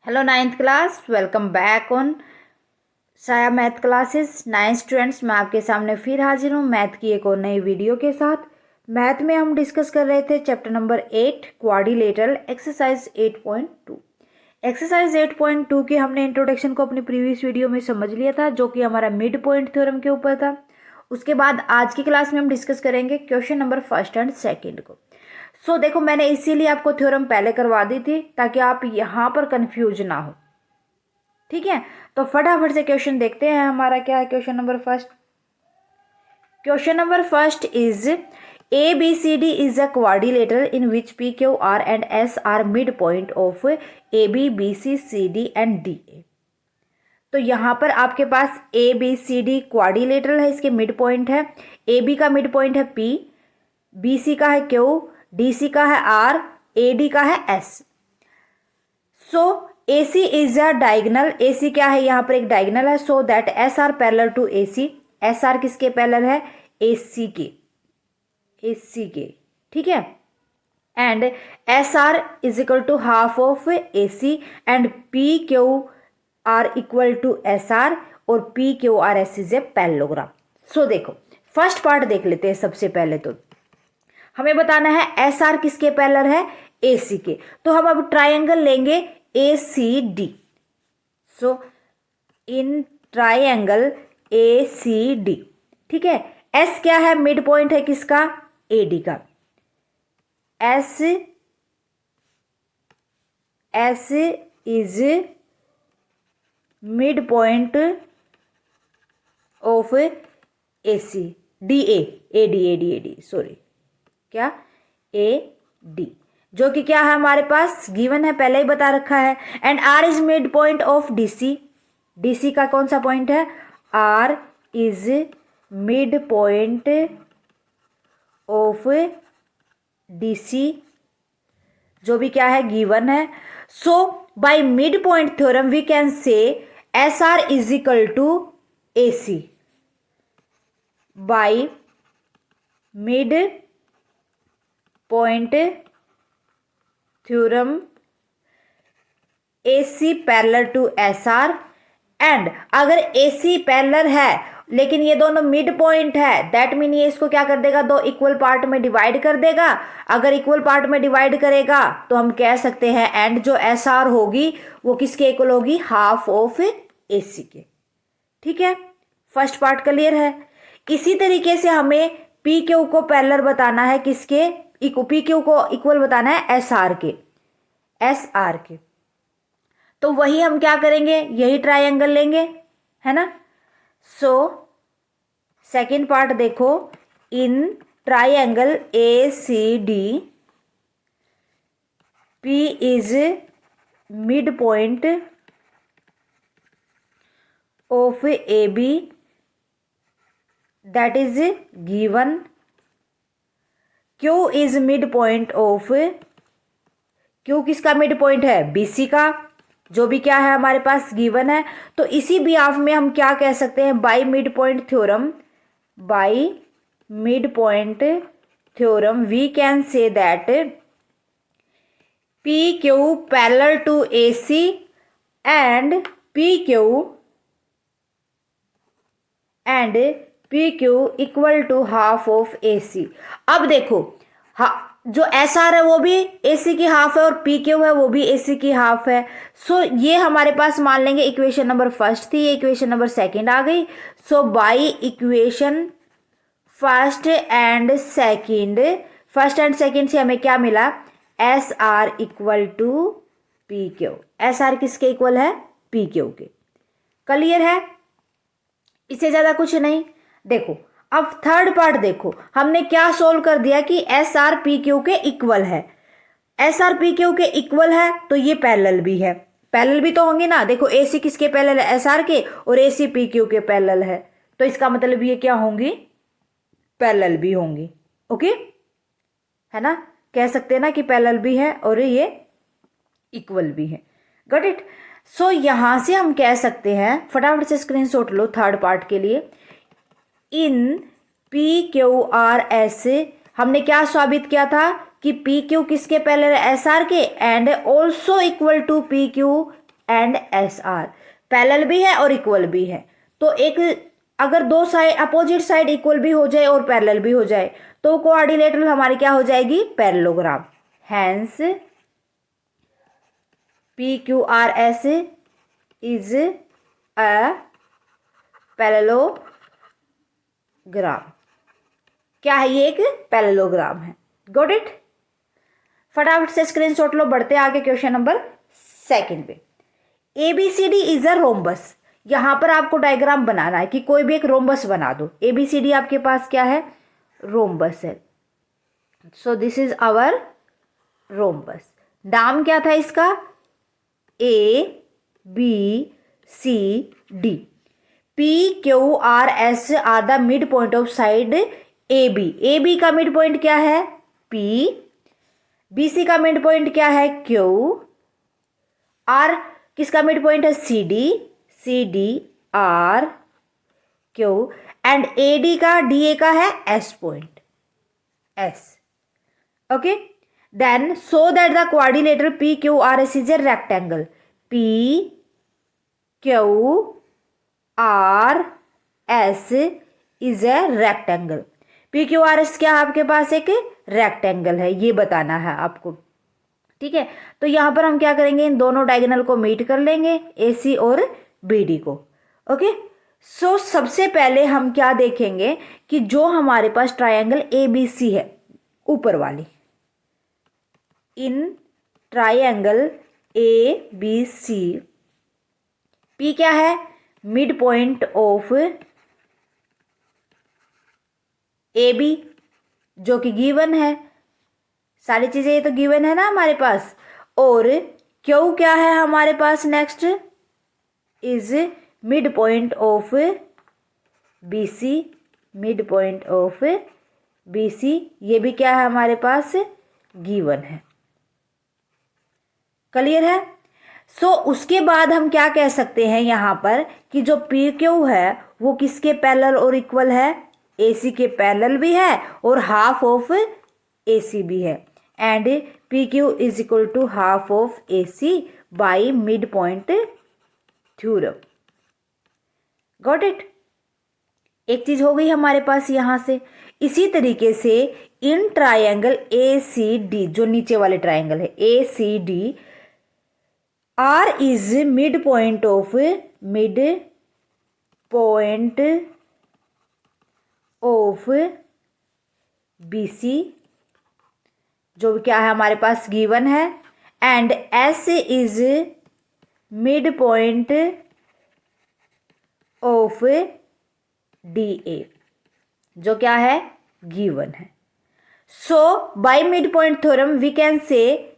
Hello ninth class, welcome back on साया math classes. Ninth students, मैं आपके सामने फिर हाजिर हूँ मैथ की एक और नई वीडियो के साथ। मैथ में हम डिस्कस कर रहे थे chapter number 8 quadrilateral exercise 8.2। Exercise 8.2 के हमने इंट्रोडक्शन को अपनी प्रीवियस वीडियो में समझ लिया था, जो कि हमारा मिड पॉइंट थ्योरम के ऊपर था। उसके बाद आज की क्लास में हम डिस्कस करेंगे question number first and second को। देखो, मैंने इसीलिए आपको थ्योरम पहले करवा दी थी ताकि आप यहाँ पर कंफ्यूज ना हो। ठीक है, तो फटाफट से क्वेश्चन देखते हैं। हमारा क्या है question number first? Question number first is ABCD is a quadrilateral in which PQR and S are midpoint of AB, BC, CD and DA। तो यहाँ पर आपके पास ABCD क्वाड्रिलेटरल है, इसके मिड पॉइंट है। AB का मिड पॉइंट है P, BC का है Q, DC का है R, AD का है S। AC is a diagonal. AC क्या है? यहाँ पर एक डायगनल है। So that SR parallel to AC। SR किसके पैरेलल है? AC के। ठीक है, and SR is equal to half of AC and PQR equal to SR और PQRS इज ए पैरेललोग्राम। देखो, फर्स्ट पार्ट देख लेते हैं। सबसे पहले तो हमें बताना है SR किसके पैरेलल है? AC के। तो हम अब ट्रायंगल लेंगे ACD। इन ट्रायंगल ACD, ठीक है, S क्या है? मिड पॉइंट है किसका? AD का। S is mid point of AC। AD sorry, क्या? AD, जो कि क्या है हमारे पास गिवन है, पहले ही बता रखा है। And R is mid point of DC। DC का कौन सा पॉइंट है? R is mid point of DC, जो भी क्या है गिवन है। By mid point theorem we can say SR is equal to AC। By mid point theorem AC parallel to SR। And अगर AC पैरेलल है लेकिन ये दोनों मिड पॉइंट है, दैट मीन ये इसको क्या कर देगा? दो इक्वल पार्ट में डिवाइड कर देगा। अगर इक्वल पार्ट में डिवाइड करेगा तो हम कह सकते हैं एंड जो SR होगी वो किसके इक्वल होगी? हाफ ऑफ AC के। ठीक है, फर्स्ट पार्ट क्लियर है। इसी तरीके से हमें PQ को पैरेलल बताना है किसके? PQ को इक्वल बताना है SR के। तो वही हम क्या करेंगे? यही ट्रायंगल लेंगे, है ना। सेकेंड पार्ट देखो, in triangle ACD P is mid point of AB, that is given. Q is mid point of, Q किसका मिड पॉइंट है? BC का, जो भी क्या है हमारे पास गिवन है। तो इसी बिहाफ में हम क्या कह सकते हैं? By mid point theorem we can say that PQ parallel to AC and PQ equal to half of AC। अब देखो, जो SR है वो भी AC की हाफ है और PQ है वो भी AC की हाफ है। ये हमारे पास मान लेंगे इक्वेशन नंबर फर्स्ट थी, ये इक्वेशन नंबर सेकंड आ गई। By equation first and second से हमें क्या मिला? SR equal to PQ। SR किसके इक्वल है? PQ के। क्लियर है, इससे ज्यादा कुछ नहीं। देखो, अब थर्ड पार्ट देखो, हमने क्या सोल्व कर दिया कि SR PQ के इक्वल है। SR PQ के इक्वल है तो ये पैरेलल भी है। पैरेलल भी तो होंगे ना। देखो, AC किसके पैरेलल है? SR के, और AC PQ के पैरेलल है। तो इसका मतलब ये क्या होंगी? पैरेलल भी होंगी। ओके, है ना। कह सकते हैं ना कि पैरेलल भी है और ये इक्वल भी है। Got it. यहां से हम कह सकते हैं, फटाफट से स्क्रीनशॉट लो थर्ड पार्ट के लिए। इन PQRS हमने क्या साबित किया था कि PQ किसके पैरेलल है? SR के, and also equal to PQ and S R parallel भी है और इक्वल भी है। तो एक अगर दो साइड अपोजिट साइड इक्वल भी हो जाए और पैरेलल भी हो जाए तो क्वाड्रिलेटरल हमारी क्या हो जाएगी, parallelogram. Hence PQRS is a parallelogram. क्या है ये, एक पैरेललोग्राम है। Got it. फटाफट से स्क्रीनशॉट लो, बढ़ते आगे क्वेश्चन नंबर 2 पे। ABCD is a rhombus. यहां पर आपको डायग्राम बनाना है कि कोई भी एक रोम्बस बना दो। ABCD आपके पास क्या है, रोम्बस है। So this is our rhombus. नाम क्या था इसका, ABCD। PQRS are the mid point of side AB। AB का मिड पॉइंट क्या है, P। BC का मिड पॉइंट क्या है, Q। R किसका मिड पॉइंट है, CD R Q। And AD का DA का है S point, S। Okay, then so that the quadrilateral PQRS is a rectangle. PQRS is a rectangle. PQRS क्या आपके पास एक रेक्टेंगल है, ये बताना है आपको। ठीक है, तो यहां पर हम क्या करेंगे, इन दोनों डायगोनल को मीट कर लेंगे, AC और BD को। ओके, सो सबसे पहले हम क्या देखेंगे कि जो हमारे पास ट्रायंगल ABC है ऊपर वाली, इन ट्रायंगल ABC P क्या है, मिड पॉइंट ऑफ AB जो कि गिवन है, सारी चीजें ये तो गिवन है ना हमारे पास। और Q क्या है हमारे पास, next is mid point of BC, mid point of BC ये भी क्या है हमारे पास, गिवन है। क्लियर है। सो उसके बाद हम क्या कह सकते हैं यहां पर कि जो PQ है वो किसके पैरेलल और इक्वल है, AC के पैरेलल भी है और हाफ ऑफ AC भी है। And PQ is equal to half of AC by mid point theorem. Got it. एक चीज हो गई हमारे पास यहां से। इसी तरीके से इन ट्रायंगल ACD, जो नीचे वाले ट्रायंगल है ACD, R is mid point of BC जो क्या है हमारे पास गिवन है। And S is mid point of DA जो क्या है, गिवन है। So by mid point theorem we can say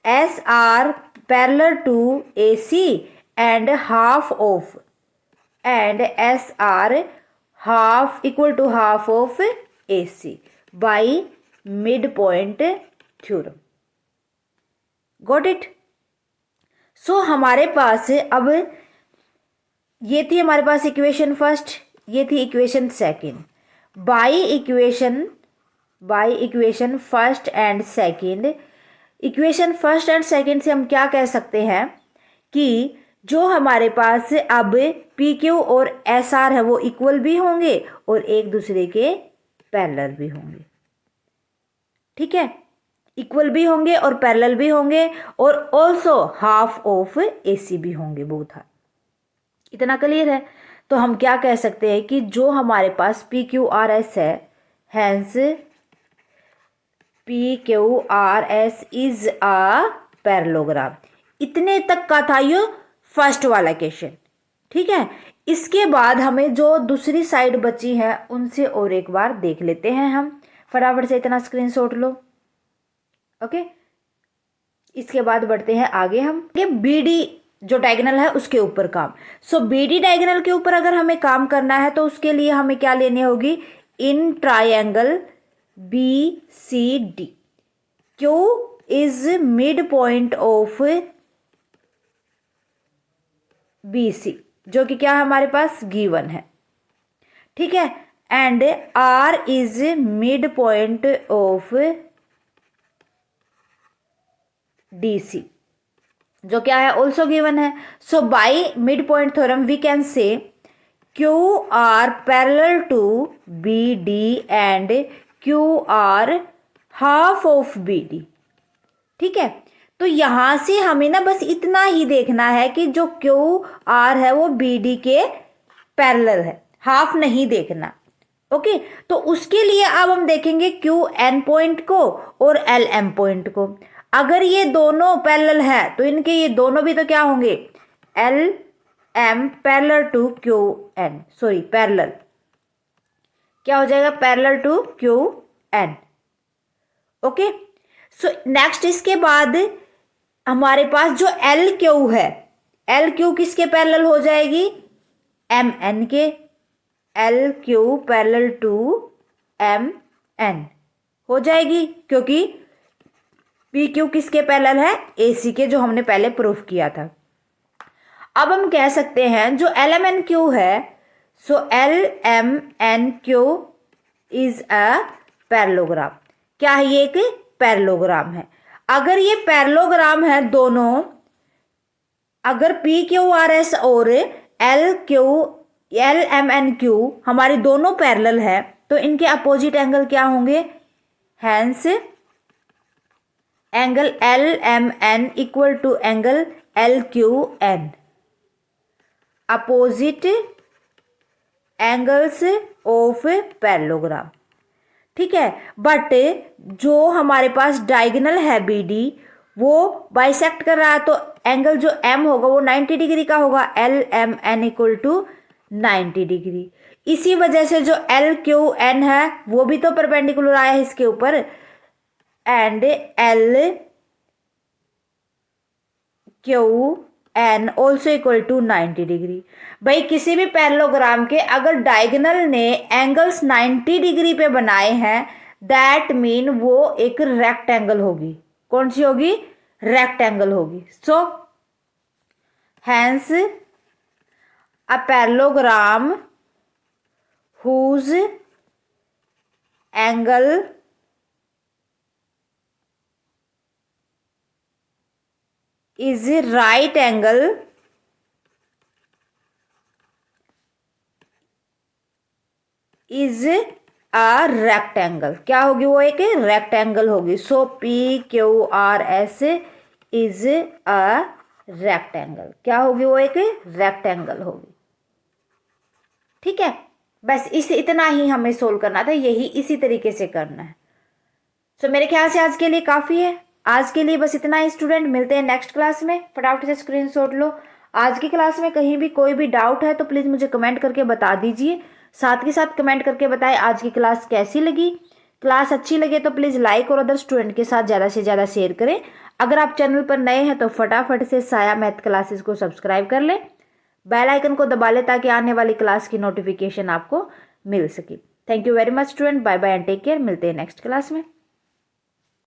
SR parallel to AC and half of, and SR half equal to half of AC by mid point theorem. Got it. So हमारे पास अब ये थी हमारे पास equation first, ये थी equation second. Bye equation first and second, equation first and second से हम क्या कह सकते हैं कि जो हमारे पास अब PQ और SR है वो इक्वल भी होंगे और एक दूसरे के पैरेलल भी होंगे। ठीक है, इक्वल भी होंगे और पैरेलल भी होंगे और ऑल्सो हाफ ऑफ AC भी होंगे, बोथ आर। इतना क्लियर है। तो हम क्या कह सकते हैं कि जो हमारे पास PQRS है, hence PQRS is a parallelogram. इतने तक का था ये फर्स्ट वाला क्वेश्चन। ठीक है, इसके बाद हमें जो दूसरी साइड बची है उनसे और एक बार देख लेते हैं हम। फटाफट से इतना स्क्रीनशॉट लो। ओके, इसके बाद बढ़ते हैं आगे हम BD जो डायगोनल है उसके ऊपर काम। सो BD डायगोनल के ऊपर अगर हमें काम करना है तो उसके लिए हमें क्या लेनी होगी, in triangle BCD Q is mid point of BC जो कि क्या है हमारे पास, गिवन है। ठीक है, and R is mid point of DC जो क्या है, ऑल्सो गिवन है। So by mid point theorem we can say Q R parallel to B D and Q R half of B D. ठीक है, तो यहां से हमें ना बस इतना ही देखना है कि जो क्यू आर है वो बी डी के पैरेलल है, हाफ नहीं देखना। ओके, तो उसके लिए अब हम देखेंगे क्यू एन पॉइंट को और एल एम पॉइंट को। अगर ये दोनों पैरेलल है तो इनके ये दोनों भी तो क्या होंगे, L M parallel to Q N, sorry parallel क्या हो जाएगा, parallel to Q N. Okay, so next इसके बाद हमारे पास जो एल क्यू है, एल क्यू किसके पैरेलल हो जाएगी, एम एन के। L Q parallel to M N हो जाएगी, क्योंकि पी क्यू किसके पैरेलल है, ए सी के, जो हमने पहले प्रूफ किया था। अब हम कह सकते हैं जो एल एम एन क्यू है, so L M N Q is a parallelogram. क्या है, ये एक पैरेललोग्राम है। अगर ये पैरेललोग्राम है दोनों, अगर पी क्यू आर एस और एल एम एन क्यू हमारी दोनों पैरेलल है तो इनके अपोजिट एंगल क्या होंगे, hence angle L M N equal to angle L Q N, opposite angles of parallelogram. ठीक है, बट जो हमारे पास डायगोनल है बी डी वो बाइसेक्ट कर रहा है, तो एंगल जो एम होगा वो 90 डिग्री का होगा, L M N equal to 90 degree. इसी वजह से जो एल क्यू एन है वो भी तो परपेंडिकुलर आया है इसके ऊपर, and L Q N also equal to 90 degree. भाई किसी भी पैरेललोग्राम के अगर डायगोनल ने एंगल्स 90 डिग्री पे बनाए हैं, दैट मीन वो एक रेक्टेंगल होगी। कौन सी होगी, रेक्टेंगल होगी। So hence a parallelogram whose angle is right angle is a rectangle। क्या होगी, वो एक रेक्टेंगल होगी। So P Q R S is a rectangle. क्या होगी, वो एक रेक्टेंगल होगी। ठीक है, बस इतना ही हमें सोल्व करना था, यही इसी तरीके से करना है। सो मेरे ख्याल से आज के लिए काफ़ी है। आज के लिए बस इतना ही स्टूडेंट, मिलते हैं नेक्स्ट क्लास में। फटाफट से स्क्रीनशॉट लो। आज की क्लास में कहीं भी कोई भी डाउट है तो प्लीज़ मुझे कमेंट करके बता दीजिए। साथ के साथ कमेंट करके बताएं आज की क्लास कैसी लगी। क्लास अच्छी लगे तो प्लीज़ लाइक और अदर स्टूडेंट के साथ ज़्यादा से ज़्यादा शेयर करें। अगर आप चैनल पर नए हैं तो फटाफट से साया मैथ क्लासेस को सब्सक्राइब कर लें, बेल आइकन को दबा लें ताकि आने वाली क्लास की नोटिफिकेशन आपको मिल सके। Thank you very much student, bye bye and take care. मिलते हैं नेक्स्ट क्लास में।